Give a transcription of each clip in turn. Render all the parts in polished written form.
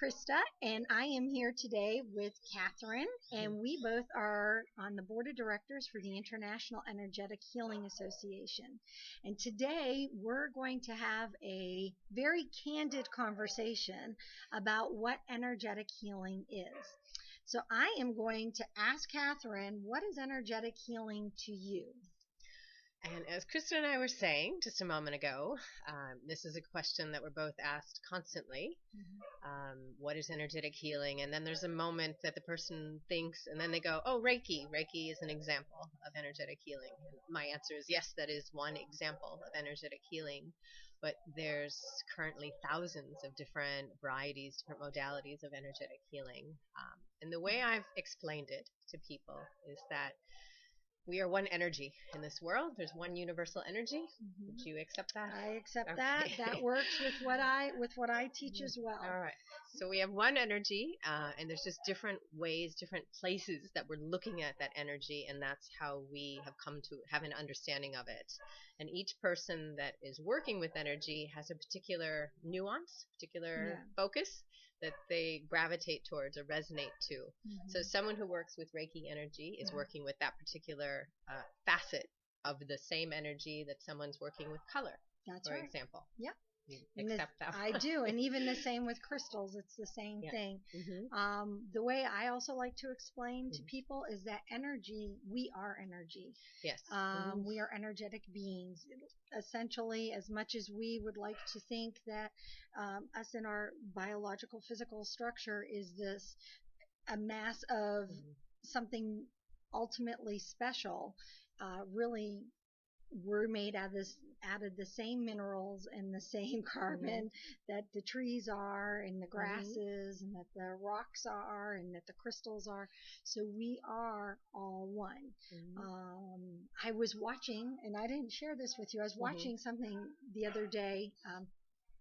Krista, and I am here today with Catherine, and we both are on the board of directors for the International Energetic Healing Association. And today we're going to have a very candid conversation about what energetic healing is. So I am going to ask Catherine, what is energetic healing to you? And as Krista and I were saying just a moment ago, this is a question that we're both asked constantly. What is energetic healing? And then there's a moment that the person thinks, and then they go, oh, Reiki. Reiki is an example of energetic healing. And my answer is yes, that is one example of energetic healing. But there's currently thousands of different varieties, different modalities of energetic healing. And the way I've explained it to people is that we are one energy in this world. There's one universal energy. Would you accept that? I accept that. That works with what I teach as well. All right. So we have one energy, and there's just different ways, different places that we're looking at that energy, and that's how we have come to have an understanding of it. And each person that is working with energy has a particular nuance, particular focus that they gravitate towards or resonate to. So someone who works with Reiki energy is working with that particular facet of the same energy that someone's working with color, for example. Yeah. You accept that? I do. And even the same with crystals. It's the same thing. The way I also like to explain to people is that energy, we are energy. Yes. We are energetic beings. Essentially, as much as we would like to think that us in our biological physical structure is this a mass of something ultimately special, really we're made out of the same minerals and the same carbon that the trees are and the grasses and that the rocks are and that the crystals are. So we are all one. I was watching, and I didn't share this with you, I was watching something the other day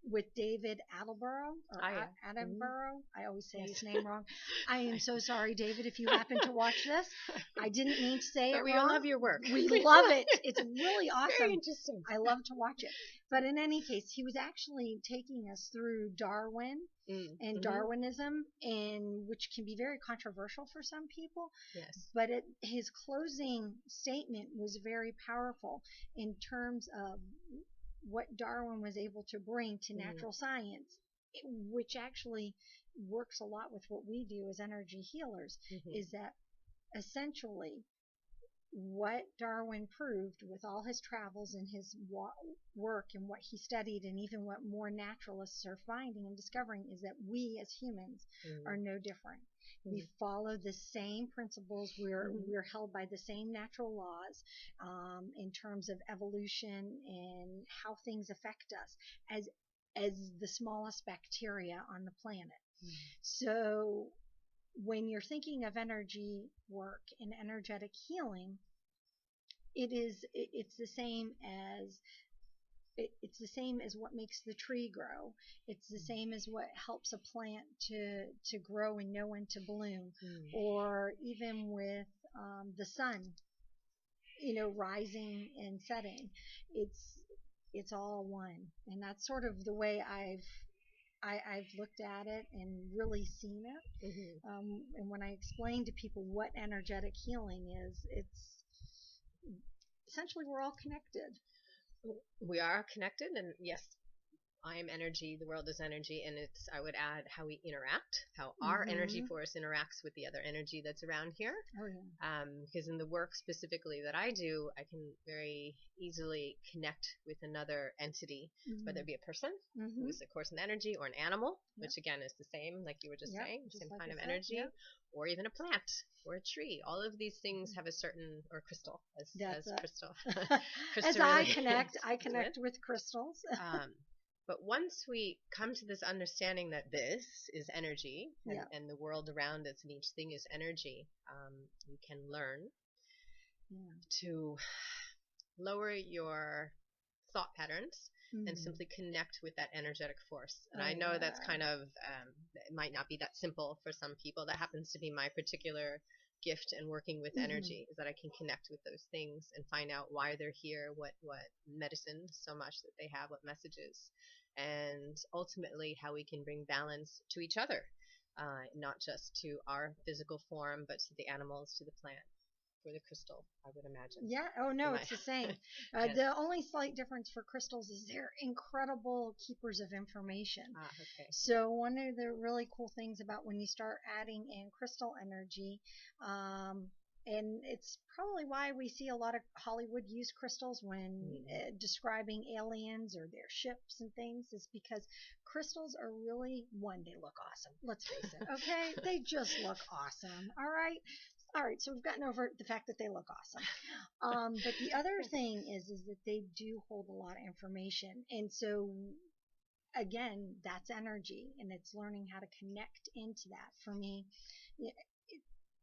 with David Attenborough, or Attenborough. I always say his name wrong. I am so sorry, David, if you happen to watch this. I didn't mean to say it we wrong. all love your work. We love it. It's really awesome. Very interesting. I love to watch it. But in any case, he was actually taking us through Darwin and Darwinism, and which can be very controversial for some people. Yes. But his closing statement was very powerful in terms of what Darwin was able to bring to natural science, which actually works a lot with what we do as energy healers, is that essentially what Darwin proved with all his travels and his work and what he studied, and even what more naturalists are finding and discovering, is that we as humans are no different. We follow the same principles. We're held by the same natural laws in terms of evolution and how things affect us as the smallest bacteria on the planet. So when you're thinking of energy work and energetic healing, it's the same as what makes the tree grow. It's the same as what helps a plant to grow and know when to bloom, or even with the sun, rising and setting. It's all one, and that's sort of the way I've looked at it and really seen it. And when I explain to people what energetic healing is, it's essentially we're all connected. We are connected, and yes, I am energy, the world is energy, and I would add how we interact, how our energy force interacts with the other energy that's around here. Because in the work specifically that I do, I can very easily connect with another entity, whether it be a person, who's of course an energy, or an animal, which again is the same, like you were just saying, same kind of energy, or even a plant or a tree. All of these things have a certain, or crystal, as crystal. As I connect with crystals. But once we come to this understanding that this is energy, and the world around us and each thing is energy, we can learn to lower your thought patterns and simply connect with that energetic force. And I know that's kind of, it might not be that simple for some people. That happens to be my particular gift in working with energy, is that I can connect with those things and find out why they're here, what medicine so much that they have, what messages. and ultimately how we can bring balance to each other, not just to our physical form, but to the animals, to the plant, for the crystal, I would imagine. Yeah. Oh, no, it's the same. Yes. The only slight difference for crystals is they're incredible keepers of information. Okay. So one of the really cool things about when you start adding in crystal energy, and it's probably why we see a lot of Hollywood use crystals when describing aliens or their ships and things, is because crystals are really, one, they look awesome. Let's face it, okay? They just look awesome, all right? All right, so we've gotten over the fact that they look awesome. But the other thing is that they do hold a lot of information. And so, again, that's energy, and it's learning how to connect into that. For me,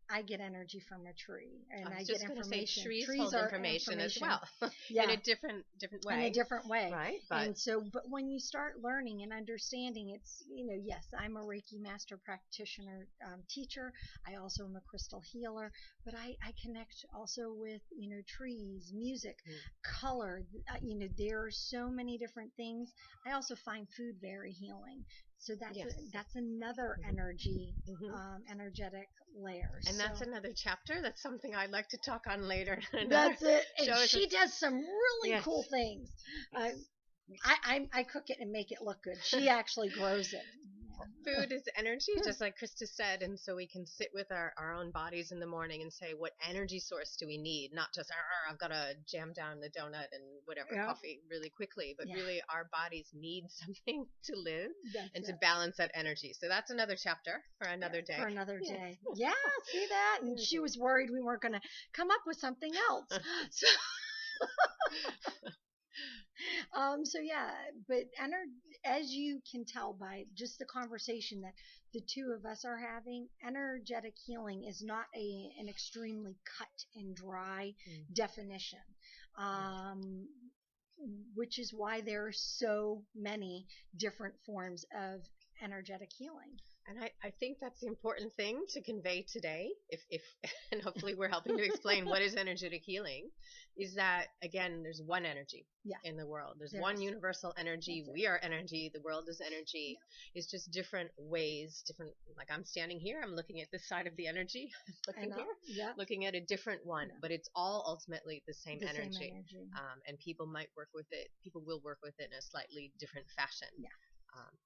I get energy from a tree, and I get information. Trees hold information as well, yeah. in a different way. In a different way, right? And so, but when you start learning and understanding, it's, yes, I'm a Reiki master practitioner, teacher. I also am a crystal healer, but I connect also with trees, music, color. There are so many different things. I also find food very healing. So that's another energy, energetic layer. And that's another chapter. That's something I'd like to talk on later. That's it. And she does some really cool things. I cook it and make it look good. She actually grows it. Food is energy, just like Krista said, and so we can sit with our own bodies in the morning and say, what energy source do we need? Not just, I've got to jam down the donut and whatever coffee really quickly, but really our bodies need something to live and to balance that energy. So that's another chapter for another day. For another day. Yeah, see that? And she was worried we weren't going to come up with something else. But as you can tell by just the conversation that the two of us are having, energetic healing is not an extremely cut and dry definition, which is why there are so many different forms of energetic healing. And I think that's the important thing to convey today, if and hopefully we're helping to explain what is energetic healing, is that, again, there's one energy in the world. There's one universal energy. We are energy. The world is energy. It's just different ways, like I'm standing here, I'm looking at this side of the energy, looking at a different one, but it's all ultimately the same energy. And people will work with it in a slightly different fashion.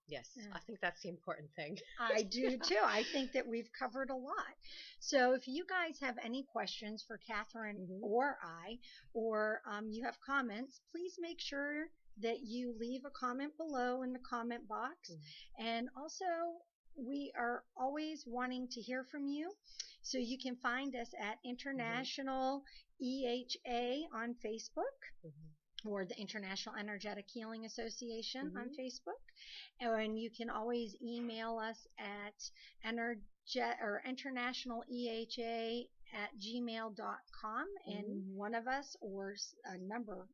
Yes, I think that's the important thing. I do too. I think that we've covered a lot. So if you guys have any questions for Catherine or I, or you have comments, please make sure that you leave a comment below in the comment box. And also, we are always wanting to hear from you. So you can find us at International EHA on Facebook. Or the International Energetic Healing Association on Facebook. And you can always email us at internationaleha@gmail.com, and one of us or a number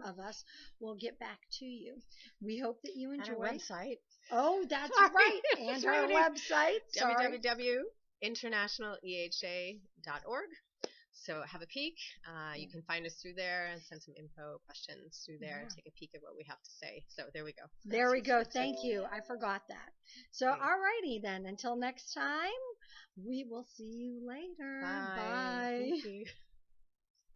of us will get back to you. We hope that you enjoy. And our website. Oh, that's right. And our website. www.internationaleha.org. So have a peek. You can find us through there and send some info, questions through there, and take a peek at what we have to say. So there we go. There we go. Thank you. I forgot that. So alrighty then. Until next time, we will see you later. Bye. Bye. Thank you.